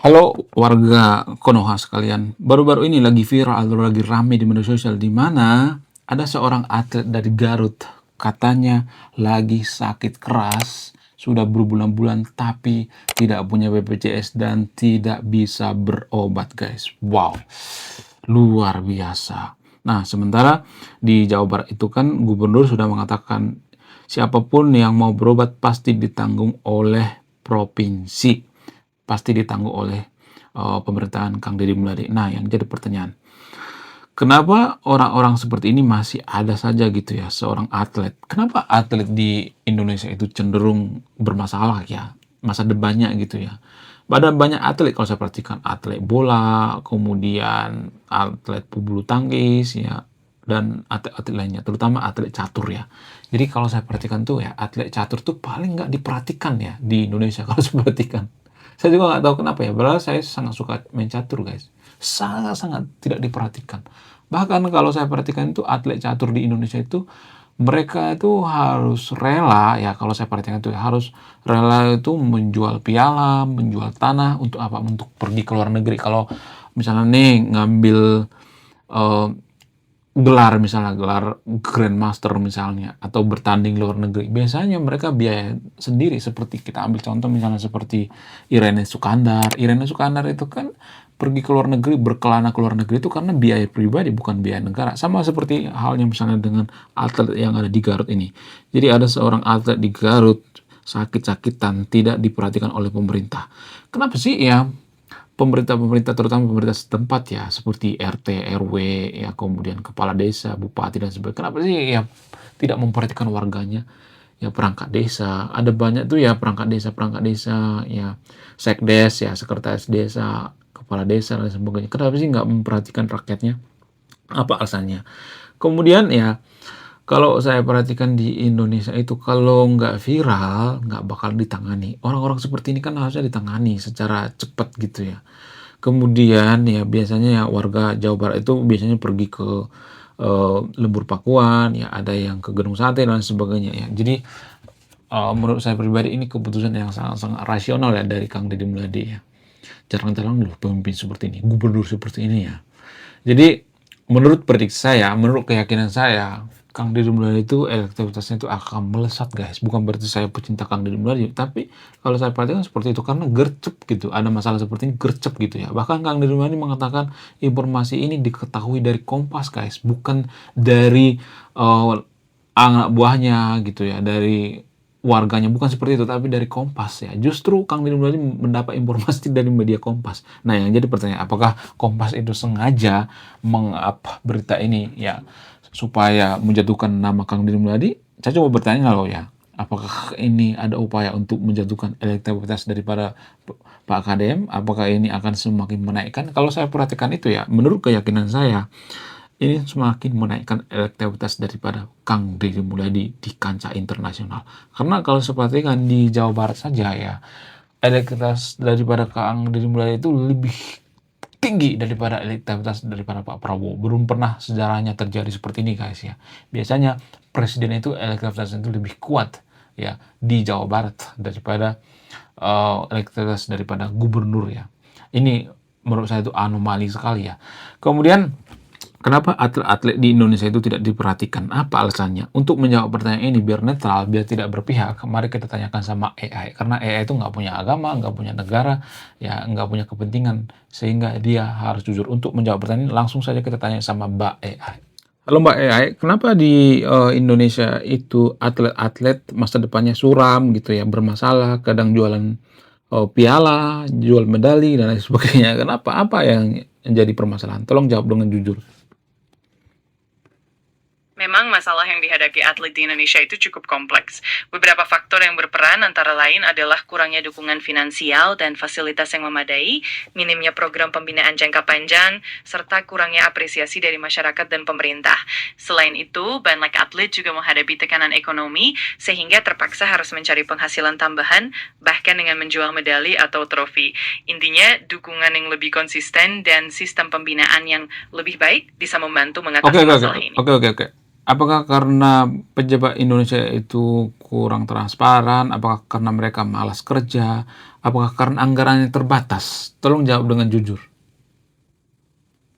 Halo warga Konoha sekalian, baru-baru ini lagi viral atau lagi rame di media sosial di mana ada seorang atlet dari Garut katanya lagi sakit keras sudah berbulan-bulan tapi tidak punya BPJS dan tidak bisa berobat guys. Wow, luar biasa. Nah, sementara di Jawa Barat itu kan gubernur sudah mengatakan siapapun yang mau berobat pasti ditanggung oleh provinsi, pasti ditanggung oleh pemerintahan Kang Deddy Mulyadi. Nah, yang jadi pertanyaan, kenapa orang-orang seperti ini masih ada saja gitu ya, seorang atlet? Kenapa atlet di Indonesia itu cenderung bermasalah ya, masa depannya gitu ya? Padahal banyak atlet kalau saya perhatikan, atlet bola, kemudian atlet bulu tangkis ya, dan atlet-atlet lainnya, terutama atlet catur ya. Jadi kalau saya perhatikan tuh ya, atlet catur tuh paling nggak diperhatikan ya di Indonesia kalau saya perhatikan. Saya juga nggak tahu kenapa ya, padahal saya sangat suka main catur guys. Sangat-sangat tidak diperhatikan. Bahkan kalau saya perhatikan itu atlet catur di Indonesia itu mereka itu harus rela ya, kalau saya perhatikan itu ya, harus rela itu menjual piala, menjual tanah untuk apa? Untuk pergi ke luar negeri. Kalau misalnya nih ngambil eh, gelar misalnya, gelar Grandmaster misalnya, atau bertanding luar negeri, biasanya mereka biaya sendiri. Seperti kita ambil contoh misalnya seperti Irene Sukandar. Irene Sukandar itu kan pergi ke luar negeri, berkelana ke luar negeri itu karena biaya pribadi, bukan biaya negara. Sama seperti halnya misalnya dengan atlet yang ada di Garut ini. Jadi ada seorang atlet di Garut sakit-sakitan, tidak diperhatikan oleh pemerintah. Kenapa sih ya? Pemerintah-pemerintah, terutama pemerintah setempat ya, seperti RT, RW, ya, kemudian kepala desa, bupati dan sebagainya. Kenapa sih ya tidak memperhatikan warganya? Ya perangkat desa, ada banyak tuh ya perangkat desa, ya sekdes, ya sekretaris desa, kepala desa dan sebagainya. Kenapa sih nggak memperhatikan rakyatnya? Apa alasannya? Kemudian ya kalau saya perhatikan di Indonesia itu kalau nggak viral, nggak bakal ditangani. Orang-orang seperti ini kan harusnya ditangani secara cepat gitu ya. Kemudian ya biasanya ya warga Jawa Barat itu biasanya pergi ke Lembur Pakuan, ya ada yang ke Gedung Sate dan sebagainya ya. Jadi menurut saya pribadi ini keputusan yang sangat-sangat rasional ya dari Kang Deddy Mulyadi ya. Jarang-jarang loh pemimpin seperti ini, gubernur seperti ini ya. Jadi menurut prediksi saya, menurut keyakinan saya, Kang Deddy Mulyadi itu elektabilitasnya itu akan melesat guys. Bukan berarti saya pecinta Kang Deddy Mulyadi, tapi kalau saya perhatikan seperti itu karena gercep gitu. Ada masalah seperti ini gercep gitu ya. Bahkan Kang Deddy Mulyadi mengatakan informasi ini diketahui dari Kompas guys, bukan dari anak buahnya gitu ya, dari warganya, bukan seperti itu, tapi dari Kompas ya. Justru Kang Deddy Mulyadi mendapat informasi dari media Kompas. Nah, yang jadi pertanyaan, apakah Kompas itu sengaja meng-up berita ini ya supaya menjatuhkan nama Kang Deddy Mulyadi? Saya coba bertanya loh ya, apakah ini ada upaya untuk menjatuhkan elektabilitas daripada Pak KDM? Apakah ini akan semakin menaikkan? Kalau saya perhatikan itu ya, menurut keyakinan saya, ini semakin menaikkan elektabilitas daripada Kang Deddy Mulyadi di kancah internasional. Karena kalau seperti kan di Jawa Barat saja ya, elektabilitas daripada Kang Deddy Mulyadi itu lebih tinggi daripada elektabilitas daripada Pak Prabowo. Belum pernah sejarahnya terjadi seperti ini guys ya. Biasanya presiden itu elektabilitasnya itu lebih kuat ya di Jawa Barat daripada elektabilitas daripada gubernur ya. Ini menurut saya itu anomali sekali ya. Kemudian kenapa atlet-atlet di Indonesia itu tidak diperhatikan? Apa alasannya? Untuk menjawab pertanyaan ini biar netral, biar tidak berpihak, mari kita tanyakan sama AI. Karena AI itu nggak punya agama, nggak punya negara, ya nggak punya kepentingan, sehingga dia harus jujur. Untuk menjawab pertanyaan ini, langsung saja kita tanya sama Mbak AI. Halo Mbak AI, kenapa di Indonesia itu atlet-atlet masa depannya suram gitu ya, bermasalah, kadang jualan piala, jual medali dan lain sebagainya. Kenapa? Apa yang menjadi permasalahan? Tolong jawab dengan jujur. Memang masalah yang dihadapi atlet di Indonesia itu cukup kompleks. Beberapa faktor yang berperan antara lain adalah kurangnya dukungan finansial dan fasilitas yang memadai, minimnya program pembinaan jangka panjang, serta kurangnya apresiasi dari masyarakat dan pemerintah. Selain itu, banyak atlet juga menghadapi tekanan ekonomi, sehingga terpaksa harus mencari penghasilan tambahan, bahkan dengan menjual medali atau trofi. Intinya, dukungan yang lebih konsisten dan sistem pembinaan yang lebih baik bisa membantu Oke, mengatasi oke, oke, masalah ini. oke, oke, oke. Apakah karena pejabat Indonesia itu kurang transparan? Apakah karena mereka malas kerja? Apakah karena anggarannya terbatas? Tolong jawab dengan jujur.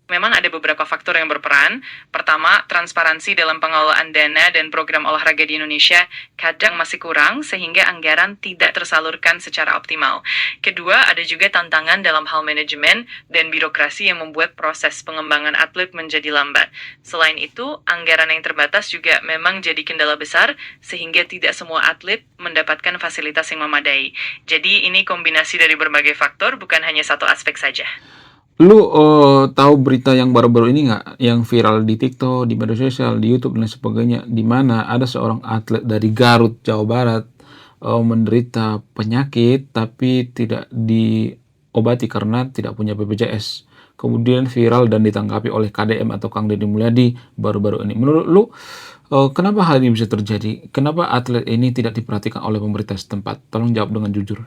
Memang ada beberapa faktor yang berperan. Pertama, transparansi dalam pengelolaan dana dan program olahraga di Indonesia kadang masih kurang sehingga anggaran tidak tersalurkan secara optimal. Kedua, ada juga tantangan dalam hal manajemen dan birokrasi yang membuat proses pengembangan atlet menjadi lambat. Selain itu, anggaran yang terbatas juga memang jadi kendala besar sehingga tidak semua atlet mendapatkan fasilitas yang memadai. Jadi ini kombinasi dari berbagai faktor, bukan hanya satu aspek saja. Lu tahu berita yang baru-baru ini nggak? Yang viral di TikTok, di media sosial, di YouTube dan lain sebagainya, di mana ada seorang atlet dari Garut, Jawa Barat, menderita penyakit tapi tidak diobati karena tidak punya BPJS. Kemudian viral dan ditanggapi oleh KDM atau Kang Deddy Mulyadi baru-baru ini. Menurut lu, kenapa hal ini bisa terjadi? Kenapa atlet ini tidak diperhatikan oleh pemerintah setempat? Tolong jawab dengan jujur.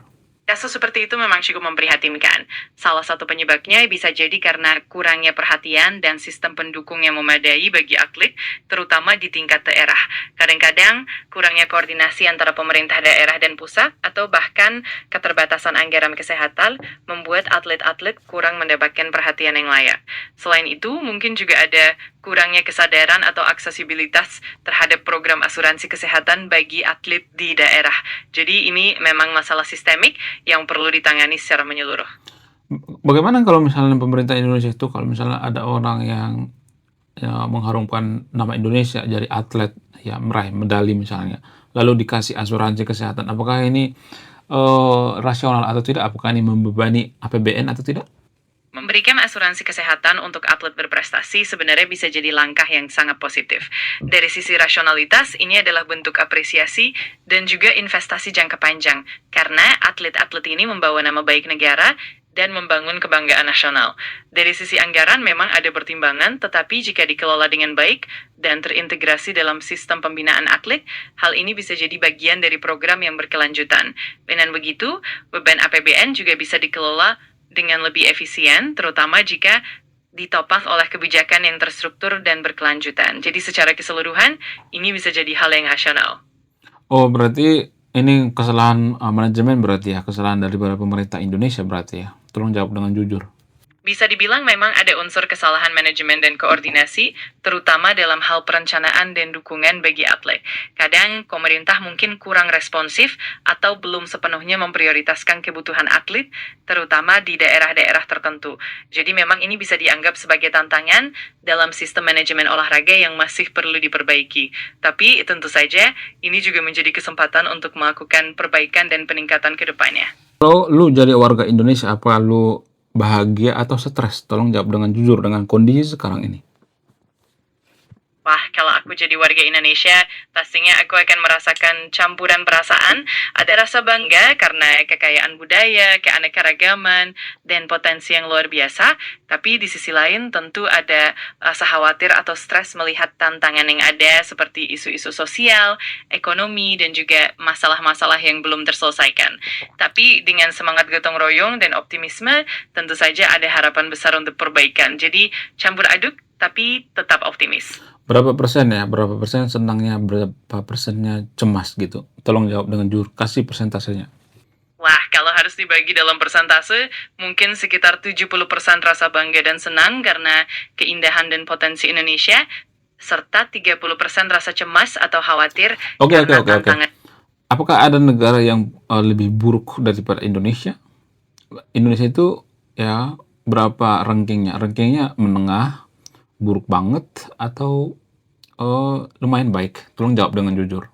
Kasus seperti itu memang cukup memprihatinkan. Salah satu penyebabnya bisa jadi karena kurangnya perhatian dan sistem pendukung yang memadai bagi atlet, terutama di tingkat daerah. Kadang-kadang, kurangnya koordinasi antara pemerintah daerah dan pusat, atau bahkan keterbatasan anggaran kesehatan, membuat atlet-atlet kurang mendapatkan perhatian yang layak. Selain itu, mungkin juga ada kurangnya kesadaran atau aksesibilitas terhadap program asuransi kesehatan bagi atlet di daerah. Jadi ini memang masalah sistemik yang perlu ditangani secara menyeluruh. Bagaimana kalau misalnya pemerintah Indonesia itu kalau misalnya ada orang yang ya, mengharumkan nama Indonesia dari atlet ya meraih medali misalnya, lalu dikasih asuransi kesehatan, apakah ini rasional atau tidak? Apakah ini membebani APBN atau tidak? Memberikan asuransi kesehatan untuk atlet berprestasi sebenarnya bisa jadi langkah yang sangat positif. Dari sisi rasionalitas, ini adalah bentuk apresiasi dan juga investasi jangka panjang, karena atlet-atlet ini membawa nama baik negara dan membangun kebanggaan nasional. Dari sisi anggaran memang ada pertimbangan, tetapi jika dikelola dengan baik dan terintegrasi dalam sistem pembinaan atlet, hal ini bisa jadi bagian dari program yang berkelanjutan. Dengan begitu, beban APBN juga bisa dikelola dengan lebih efisien, terutama jika ditopang oleh kebijakan yang terstruktur dan berkelanjutan. Jadi secara keseluruhan, ini bisa jadi hal yang rasional. Oh, berarti ini kesalahan manajemen berarti ya, kesalahan daripada pemerintah Indonesia berarti ya. Tolong jawab dengan jujur. Bisa dibilang memang ada unsur kesalahan manajemen dan koordinasi, terutama dalam hal perencanaan dan dukungan bagi atlet. Kadang pemerintah mungkin kurang responsif atau belum sepenuhnya memprioritaskan kebutuhan atlet, terutama di daerah-daerah tertentu. Jadi memang ini bisa dianggap sebagai tantangan dalam sistem manajemen olahraga yang masih perlu diperbaiki. Tapi tentu saja ini juga menjadi kesempatan untuk melakukan perbaikan dan peningkatan ke depannya. Kalau lu jadi warga Indonesia, apa lu bahagia atau stres? Tolong jawab dengan jujur dengan kondisi sekarang ini. Wah, kalau aku jadi warga Indonesia, pastinya aku akan merasakan campuran perasaan. Ada rasa bangga karena kekayaan budaya, keanekaragaman, dan potensi yang luar biasa. Tapi di sisi lain tentu ada rasa khawatir atau stres melihat tantangan yang ada seperti isu-isu sosial, ekonomi, dan juga masalah-masalah yang belum terselesaikan. Tapi dengan semangat gotong royong dan optimisme, tentu saja ada harapan besar untuk perbaikan. Jadi campur aduk, tapi tetap optimis. Berapa persen ya? Berapa persen senangnya, berapa persennya cemas gitu? Tolong jawab dengan jujur, kasih persentasenya. Wah, kalau harus dibagi dalam persentase, mungkin sekitar 70% rasa bangga dan senang karena keindahan dan potensi Indonesia, serta 30% rasa cemas atau khawatir Oke. karena tantangan. Apakah ada negara yang lebih buruk daripada Indonesia? Indonesia itu ya berapa rankingnya? Rankingnya menengah, buruk banget, atau lumayan baik? Tolong jawab dengan jujur.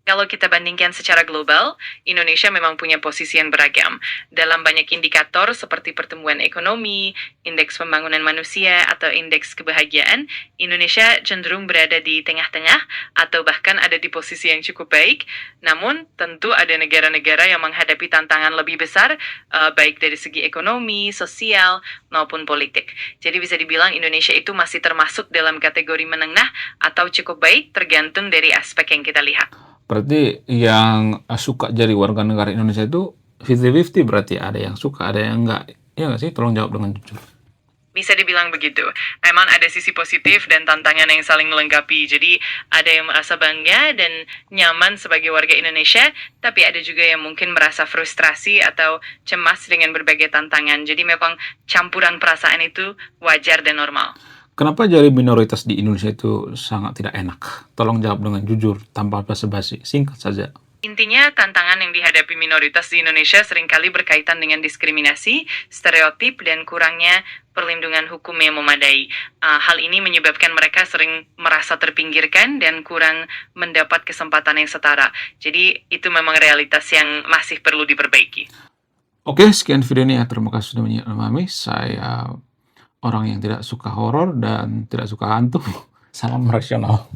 Kalau kita bandingkan secara global, Indonesia memang punya posisi yang beragam. Dalam banyak indikator seperti pertumbuhan ekonomi, indeks pembangunan manusia, atau indeks kebahagiaan, Indonesia cenderung berada di tengah-tengah atau bahkan ada di posisi yang cukup baik. Namun, tentu ada negara-negara yang menghadapi tantangan lebih besar, baik dari segi ekonomi, sosial, maupun politik. Jadi bisa dibilang Indonesia itu masih termasuk dalam kategori menengah atau cukup baik tergantung dari aspek yang kita lihat. Berarti yang suka jadi warga negara Indonesia itu 50-50 berarti ada yang suka, ada yang enggak. Iya nggak sih? Tolong jawab dengan jujur. Bisa dibilang begitu. Emang ada sisi positif dan tantangan yang saling melengkapi. Jadi ada yang merasa bangga dan nyaman sebagai warga Indonesia, tapi ada juga yang mungkin merasa frustrasi atau cemas dengan berbagai tantangan. Jadi memang campuran perasaan itu wajar dan normal. Kenapa jadi minoritas di Indonesia itu sangat tidak enak? Tolong jawab dengan jujur, tanpa basa-basi. Singkat saja. Intinya, tantangan yang dihadapi minoritas di Indonesia seringkali berkaitan dengan diskriminasi, stereotip, dan kurangnya perlindungan hukum yang memadai. Hal ini menyebabkan mereka sering merasa terpinggirkan dan kurang mendapat kesempatan yang setara. Jadi, itu memang realitas yang masih perlu diperbaiki. Oke, sekian video ini ya. Terima kasih sudah menyimak. Saya orang yang tidak suka horor dan tidak suka hantu. Salam rasional.